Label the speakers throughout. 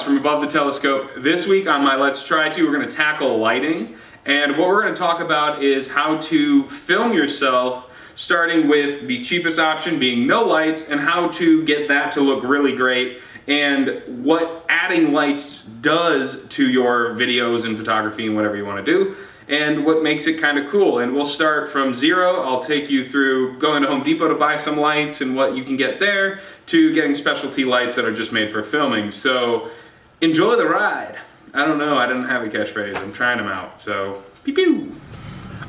Speaker 1: From Above the Telescope. This week on my Let's Try To, we're going to tackle lighting, and what we're going to talk about is how to film yourself, starting with the cheapest option being no lights, and how to get that to look really great, and what adding lights does to your videos and photography and whatever you want to do, and what makes it kind of cool. And we'll start from zero. I'll take you through going to Home Depot to buy some lights and what you can get there, to getting specialty lights that are just made for filming. So enjoy the ride. I don't know, I didn't have a catchphrase. I'm trying them out, so pew pew.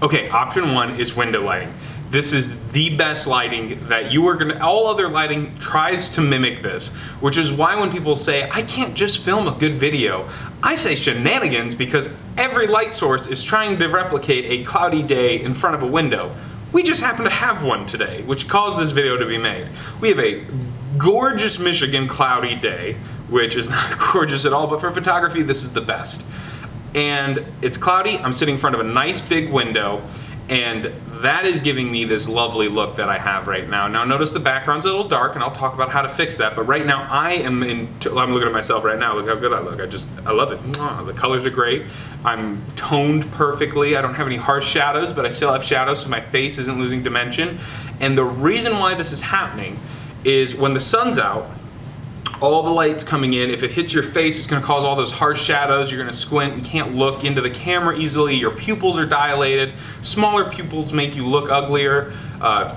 Speaker 1: Okay, option one is window lighting. This is the best lighting that you are gonna, all other lighting tries to mimic this, which is why when people say, I can't just film a good video, I say shenanigans, because every light source is trying to replicate a cloudy day in front of a window. We just happen to have one today, which caused this video to be made. We have a gorgeous Michigan cloudy day, which is not gorgeous at all, but for photography, this is the best. And it's cloudy, I'm sitting in front of a nice big window, and that is giving me this lovely look that I have right now. Now notice the background's a little dark, and I'll talk about how to fix that, but right now I'm looking at myself right now, look how good I look. I love it. The colors are great. I'm toned perfectly. I don't have any harsh shadows, but I still have shadows, so my face isn't losing dimension. And the reason why this is happening is when the sun's out, all the light's coming in, if it hits your face, it's gonna cause all those harsh shadows, you're gonna squint and can't look into the camera easily, your pupils are dilated, smaller pupils make you look uglier,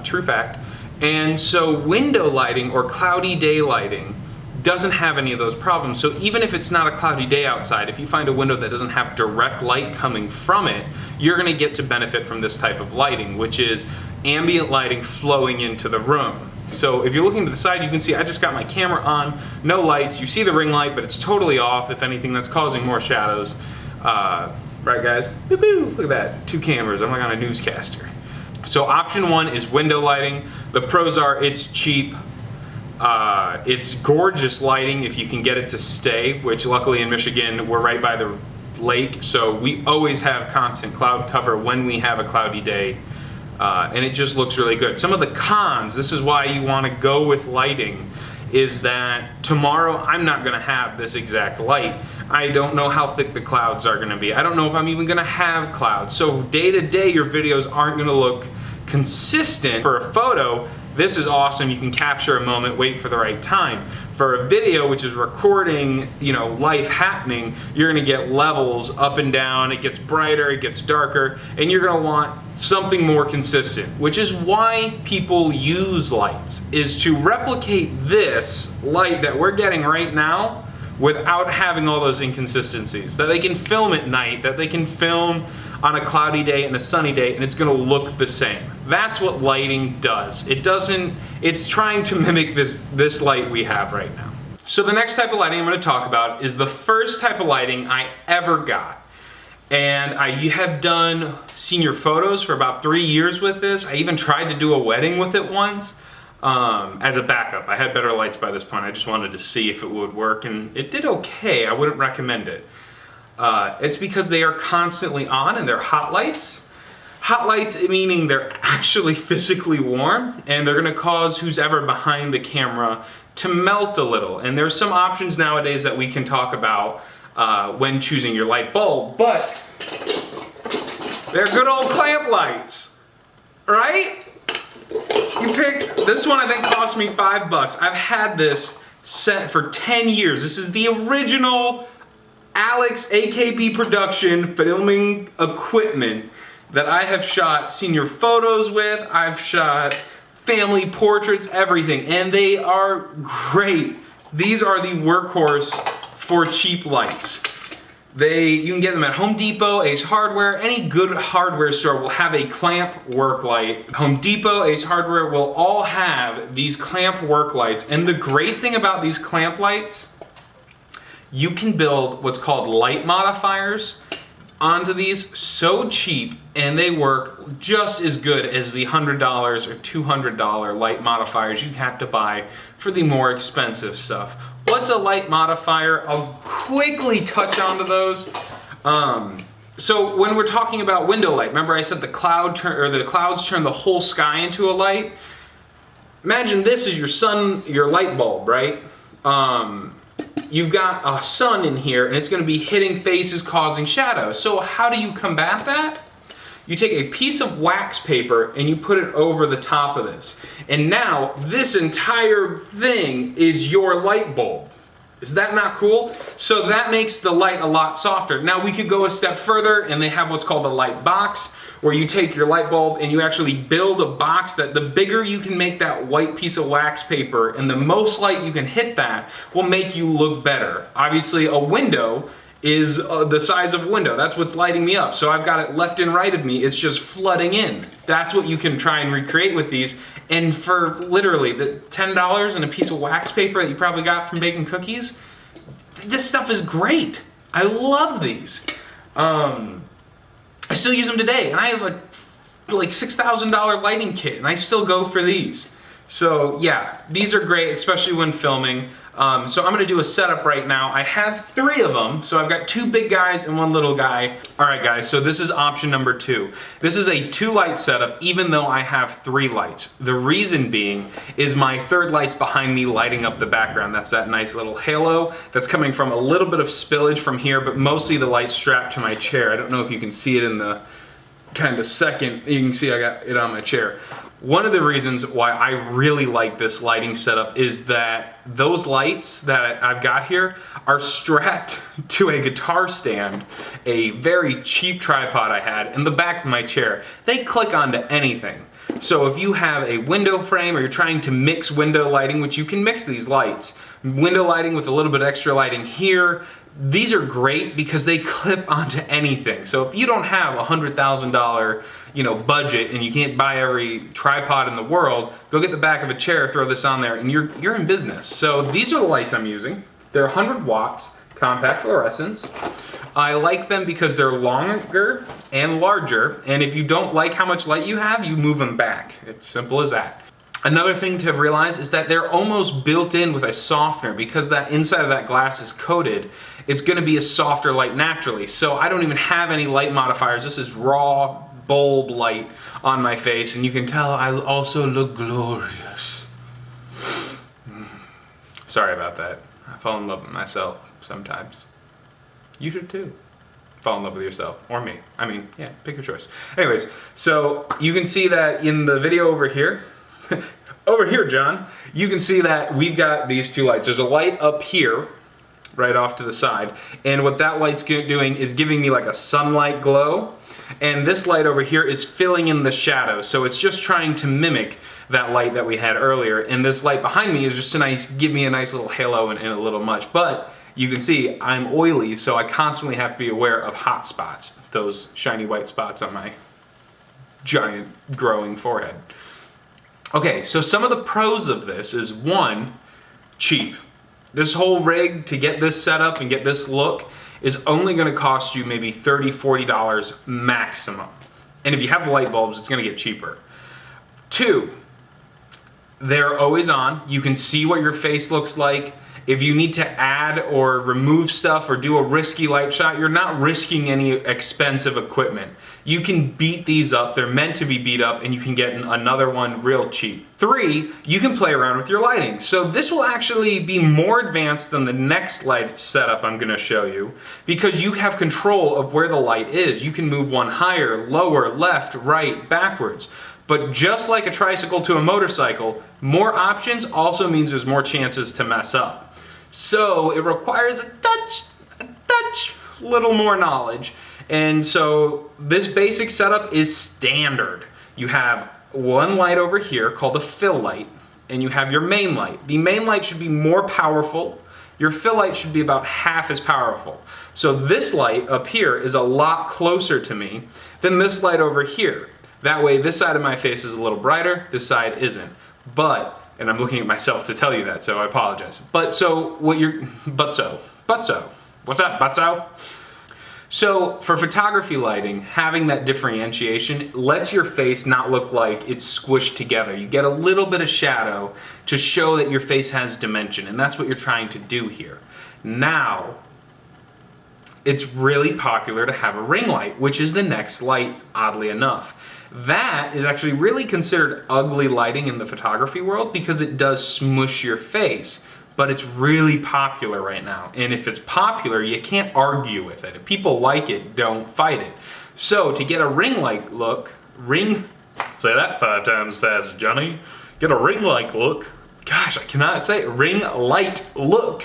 Speaker 1: true fact. And so window lighting or cloudy day lighting doesn't have any of those problems. So even if it's not a cloudy day outside, if you find a window that doesn't have direct light coming from it, you're gonna get to benefit from this type of lighting, which is ambient lighting flowing into the room. So if you're looking to the side, you can see I just got my camera on, no lights. You see the ring light, but it's totally off. If anything, that's causing more shadows. Right, guys? Look at that, 2 cameras. I'm like on a newscaster. So option one is window lighting. The pros are it's cheap. It's gorgeous lighting if you can get it to stay, which luckily in Michigan, we're right by the lake, so we always have constant cloud cover when we have a cloudy day. And it just looks really good. Some of the cons, this is why you want to go with lighting, is that tomorrow I'm not going to have this exact light. I don't know how thick the clouds are going to be. I don't know if I'm even going to have clouds. So day to day your videos aren't going to look consistent. For a photo, this is awesome. You can capture a moment, wait for the right time. For a video, which is recording, you know, life happening, you're gonna get levels up and down, it gets brighter, it gets darker, and you're gonna want something more consistent, which is why people use lights, is to replicate this light that we're getting right now without having all those inconsistencies, that they can film at night, that they can film on a cloudy day and a sunny day, and it's gonna look the same. That's what lighting does. It's trying to mimic this light we have right now. So the next type of lighting I'm gonna talk about is the first type of lighting I ever got. And I have done senior photos for about 3 years with this. I even tried to do a wedding with it once as a backup. I had better lights by this point. I just wanted to see if it would work, and it did okay. I wouldn't recommend it. It's because they are constantly on and they're hot lights. Hot lights meaning they're actually physically warm, and they're gonna cause who's ever behind the camera to melt a little. And there's some options nowadays that we can talk about when choosing your light bulb, but they're good old clamp lights, right? You pick, this one I think cost me $5. I've had this set for 10 years. This is the original Alex AKB production filming equipment that I have shot senior photos with. I've shot family portraits, everything, and they are great. These are the workhorse for cheap lights. You can get them at Home Depot, Ace Hardware. Any good hardware store will have a clamp work light. Home Depot, Ace Hardware will all have these clamp work lights. And the great thing about these clamp lights, you can build what's called light modifiers onto these so cheap, and they work just as good as the $100 or $200 light modifiers you have to buy for the more expensive stuff. What's a light modifier? I'll quickly touch onto those. So when we're talking about window light, remember I said the clouds turn the whole sky into a light? Imagine this is your light bulb, right? You've got a sun in here and it's going to be hitting faces, causing shadows. So how do you combat that? You take a piece of wax paper and you put it over the top of this. And now this entire thing is your light bulb. Is that not cool? So that makes the light a lot softer. Now we could go a step further and they have what's called a light box, where you take your light bulb and you actually build a box that the bigger you can make that white piece of wax paper and the most light you can hit that will make you look better. Obviously a window is the size of a window. That's what's lighting me up. So I've got it left and right of me. It's just flooding in. That's what you can try and recreate with these. And for literally the $10 and a piece of wax paper that you probably got from baking cookies, this stuff is great. I love these. I still use them today, and I have a like $6,000 lighting kit, and I still go for these. So yeah, these are great, especially when filming. So I'm gonna do a setup right now. I have 3 of them, so I've got 2 big guys and 1 little guy. All right guys, so this is option number 2. This is a 2-light setup, even though I have 3 lights. The reason being is my 3rd light's behind me lighting up the background. That's that nice little halo that's coming from a little bit of spillage from here, but mostly the light strapped to my chair. I don't know if you can see it in the kind of second. You can see I got it on my chair. One of the reasons why I really like this lighting setup is that those lights that I've got here are strapped to a guitar stand, a very cheap tripod I had in the back of my chair. They click onto anything. So if you have a window frame or you're trying to mix window lighting, which you can mix these lights, window lighting with a little bit extra lighting here, these are great because they clip onto anything. So if you don't have a $100,000 budget and you can't buy every tripod in the world, go get the back of a chair, throw this on there, and you're in business. So these are the lights I'm using. They're 100 watts, compact fluorescents. I like them because they're longer and larger, and if you don't like how much light you have, you move them back. It's simple as that. Another thing to realize is that they're almost built in with a softener. Because that inside of that glass is coated, it's gonna be a softer light naturally. So I don't even have any light modifiers. This is raw bulb light on my face, and you can tell I also look glorious. Sorry about that. I fall in love with myself sometimes. You should too. Fall in love with yourself, or me. I mean, yeah, pick your choice. Anyways, so you can see that in the video over here, over here, John, you can see that we've got these 2 lights. There's a light up here, right off to the side, and what that light's doing is giving me like a sunlight glow, and this light over here is filling in the shadow, so it's just trying to mimic that light that we had earlier, and this light behind me is just give me a nice little halo and a little much, but you can see I'm oily, so I constantly have to be aware of hot spots, those shiny white spots on my giant growing forehead. Okay, so some of the pros of this is 1, cheap. This whole rig, to get this set up and get this look, is only gonna cost you maybe $30, $40 maximum. And if you have light bulbs, it's gonna get cheaper. 2, they're always on. You can see what your face looks like. If you need to add or remove stuff or do a risky light shot, you're not risking any expensive equipment. You can beat these up, they're meant to be beat up, and you can get another one real cheap. 3, you can play around with your lighting. So this will actually be more advanced than the next light setup I'm gonna show you, because you have control of where the light is. You can move one higher, lower, left, right, backwards. But just like a tricycle to a motorcycle, more options also means there's more chances to mess up. So it requires a touch, little more knowledge. And so this basic setup is standard. You have 1 light over here called a fill light, and you have your main light. The main light should be more powerful. Your fill light should be about half as powerful. So this light up here is a lot closer to me than this light over here. That way this side of my face is a little brighter, this side isn't. And I'm looking at myself to tell you that, so I apologize. What's up, butso? So for photography lighting, having that differentiation lets your face not look like it's squished together. You get a little bit of shadow to show that your face has dimension, and that's what you're trying to do here. Now, it's really popular to have a ring light, which is the next light, oddly enough. That is actually really considered ugly lighting in the photography world because it does smush your face, but it's really popular right now. And if it's popular, you can't argue with it. If people like it, don't fight it. So to get a ring light look, say that 5 times fast, Johnny. Get a ring light look. Gosh, I cannot say it. Ring light look.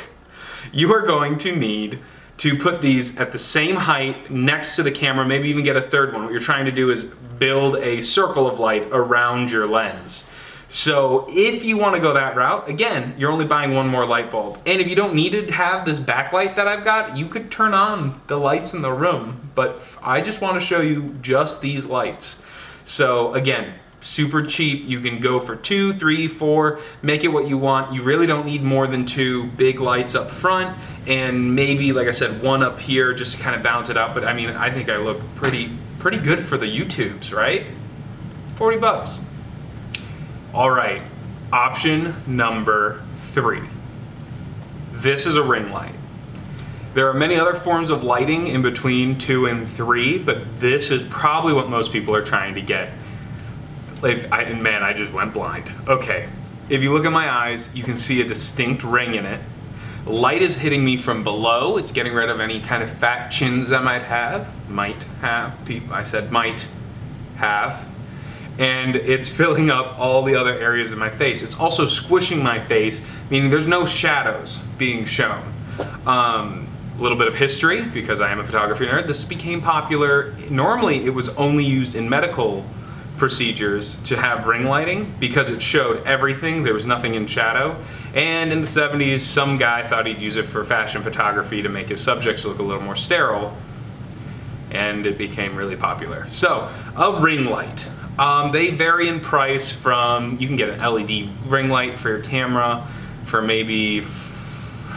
Speaker 1: You are going to need to put these at the same height next to the camera, maybe even get a third one. What you're trying to do is build a circle of light around your lens. So if you want to go that route, again, you're only buying one more light bulb. And if you don't need to have this backlight that I've got, you could turn on the lights in the room, but I just want to show you just these lights. So again, super cheap. You can go for 2, 3, 4, make it what you want. You really don't need more than 2 big lights up front and maybe, like I said, 1 up here just to kind of balance it out. But I mean, I think I look pretty good for the YouTubes, right? 40 bucks. All right, option number 3. This is a ring light. There are many other forms of lighting in between 2 and 3, but this is probably what most people are trying to get. Man, I just went blind. Okay, if you look at my eyes, you can see a distinct ring in it. Light is hitting me from below. It's getting rid of any kind of fat chins I might have. I said might have. And it's filling up all the other areas of my face. It's also squishing my face, meaning there's no shadows being shown. A little bit of history, because I am a photography nerd. This became popular. Normally, it was only used in medical procedures to have ring lighting because it showed everything. There was nothing in shadow. And in the 70s, some guy thought he'd use it for fashion photography to make his subjects look a little more sterile. And it became really popular. So, a ring light. They vary in price from, you can get an LED ring light for your camera for maybe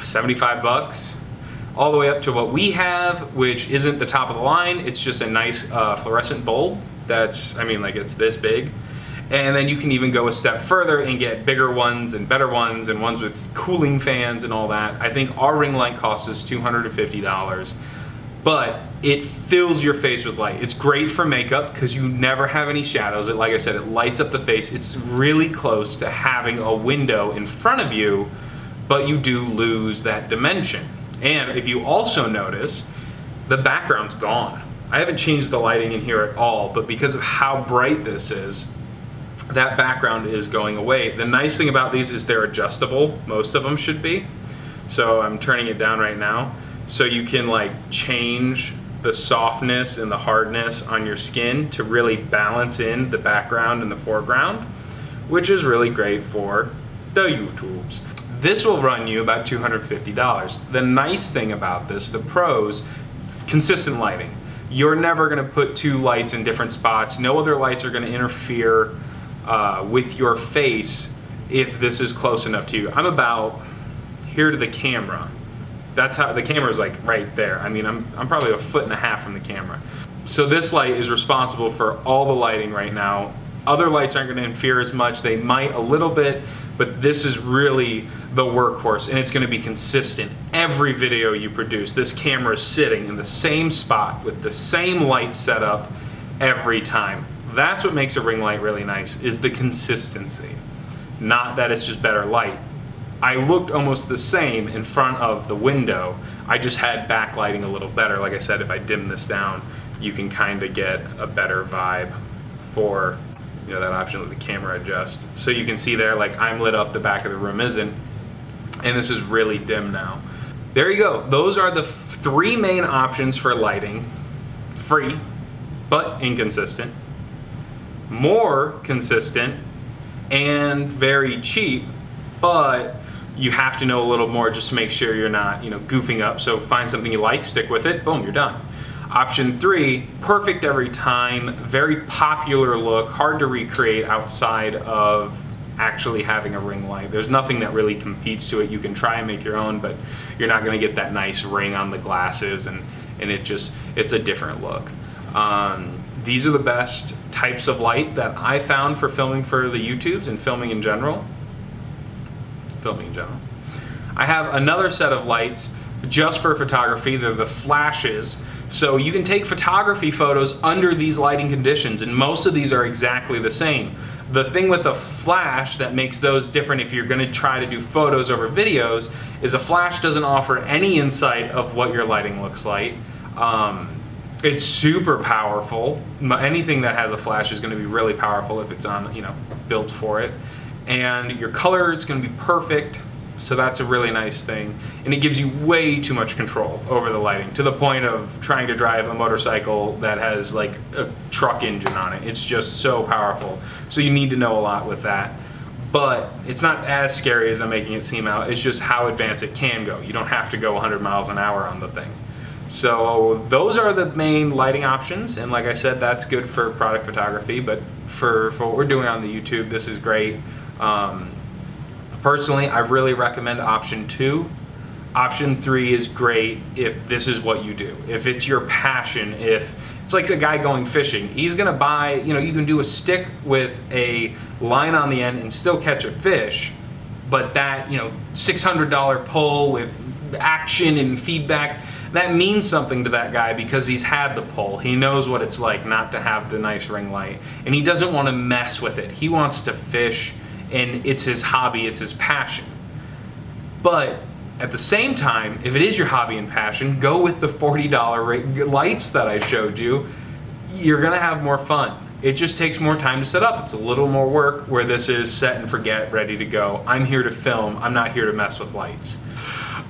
Speaker 1: 75 bucks. All the way up to what we have, which isn't the top of the line. It's just a nice fluorescent bulb. That's, I mean, like it's this big. And then you can even go a step further and get bigger ones and better ones and ones with cooling fans and all that. I think our ring light costs us $250, but it fills your face with light. It's great for makeup because you never have any shadows. Like I said, it lights up the face. It's really close to having a window in front of you, but you do lose that dimension. And if you also notice, the background's gone. I haven't changed the lighting in here at all, but because of how bright this is, that background is going away. The nice thing about these is they're adjustable. Most of them should be. So I'm turning it down right now. So you can like change the softness and the hardness on your skin to really balance in the background and the foreground, which is really great for the YouTubes. This will run you about $250. The nice thing about this, the pros, consistent lighting. You're never gonna put 2 lights in different spots. No other lights are gonna interfere with your face if this is close enough to you. I'm about here to the camera. That's how, the camera's like right there. I mean, I'm probably 1.5 feet from the camera. So this light is responsible for all the lighting right now. Other lights aren't gonna interfere as much. They might a little bit, but this is really the workhorse, and it's gonna be consistent. Every video you produce, this camera is sitting in the same spot with the same light setup every time. That's what makes a ring light really nice, is the consistency. Not that it's just better light. I looked almost the same in front of the window. I just had backlighting a little better. Like I said, if I dim this down, you can kind of get a better vibe for, you know, that option with the camera adjust. So you can see there, like I'm lit up, the back of the room isn't, and this is really dim now. There you go. Those are the 3 main options for lighting. Free, but inconsistent. More consistent and very cheap, but you have to know a little more just to make sure you're not, you know, goofing up. So find something you like, stick with it, boom, you're done. Option 3, perfect every time, very popular look, hard to recreate outside of actually having a ring light. There's nothing that really competes to it. You can try and make your own, but you're not gonna get that nice ring on the glasses, and it's a different look. These are the best types of light that I found for filming for the YouTubes and filming in general. I have another set of lights just for photography. They're the flashes. So you can take photography photos under these lighting conditions, and most of these are exactly the same. The thing with a flash that makes those different if you're going to try to do photos over videos is a flash doesn't offer any insight of what your lighting looks like. It's super powerful. Anything that has a flash is going to be really powerful if it's on, built for it. And your color is going to be perfect, so that's a really nice thing. And it gives you way too much control over the lighting, to the point of trying to drive a motorcycle that has like a truck engine on it. It's just so powerful. So you need to know a lot with that. But it's not as scary as I'm making it seem out. It's just how advanced it can go. You don't have to go 100 miles an hour on the thing. So those are the main lighting options, and like I said, that's good for product photography, but for what we're doing on the YouTube, this is great. Personally, I really recommend option 2. Option 3 is great if this is what you do. If it's your passion, if it's like a guy going fishing, he's gonna buy, you can do a stick with a line on the end and still catch a fish, but that, $600 pull with action and feedback, that means something to that guy because he's had the pull. He knows what it's like not to have the nice ring light, and he doesn't want to mess with it. He wants to fish, and it's his hobby, it's his passion. But at the same time, if it is your hobby and passion, go with the $40 lights that I showed you. You're gonna have more fun. It just takes more time to set up. It's a little more work, where this is set and forget, ready to go. I'm here to film, I'm not here to mess with lights.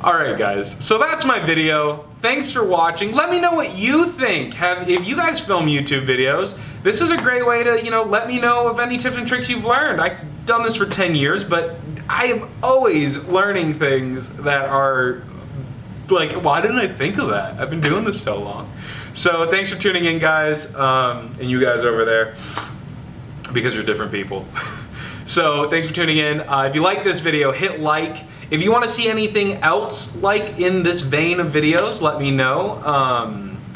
Speaker 1: Alright guys, so that's my video. Thanks for watching. Let me know what you think. If you guys film YouTube videos, this is a great way to, let me know of any tips and tricks you've learned. I've done this for 10 years, but I am always learning things that are like, why didn't I think of that? I've been doing this so long. So thanks for tuning in, guys, and you guys over there, because you're different people. So thanks for tuning in. If you like this video, hit like. If you want to see anything else like in this vein of videos, let me know.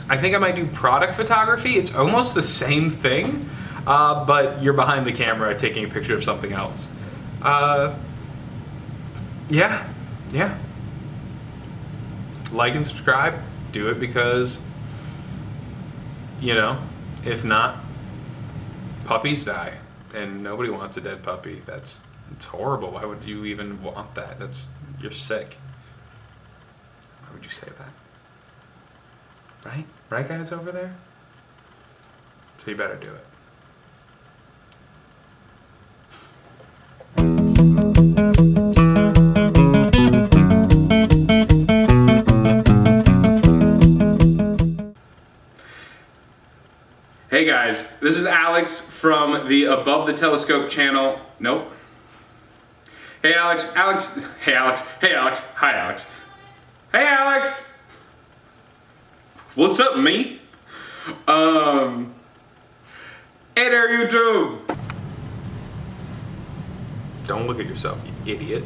Speaker 1: I think I might do product photography. It's almost the same thing, but you're behind the camera taking a picture of something else. Yeah. Like and subscribe. Do it because, if not, puppies die. And nobody wants a dead puppy. It's horrible. Why would you even want that? You're sick. Why would you say that? Right? Right, guys over there? So you better do it. Hey guys, this is Alex from the Above the Telescope channel. Nope. Hey Alex, hey Alex, hi Alex. Hey Alex! What's up, mate? Hey there, YouTube! Don't look at yourself, you idiot.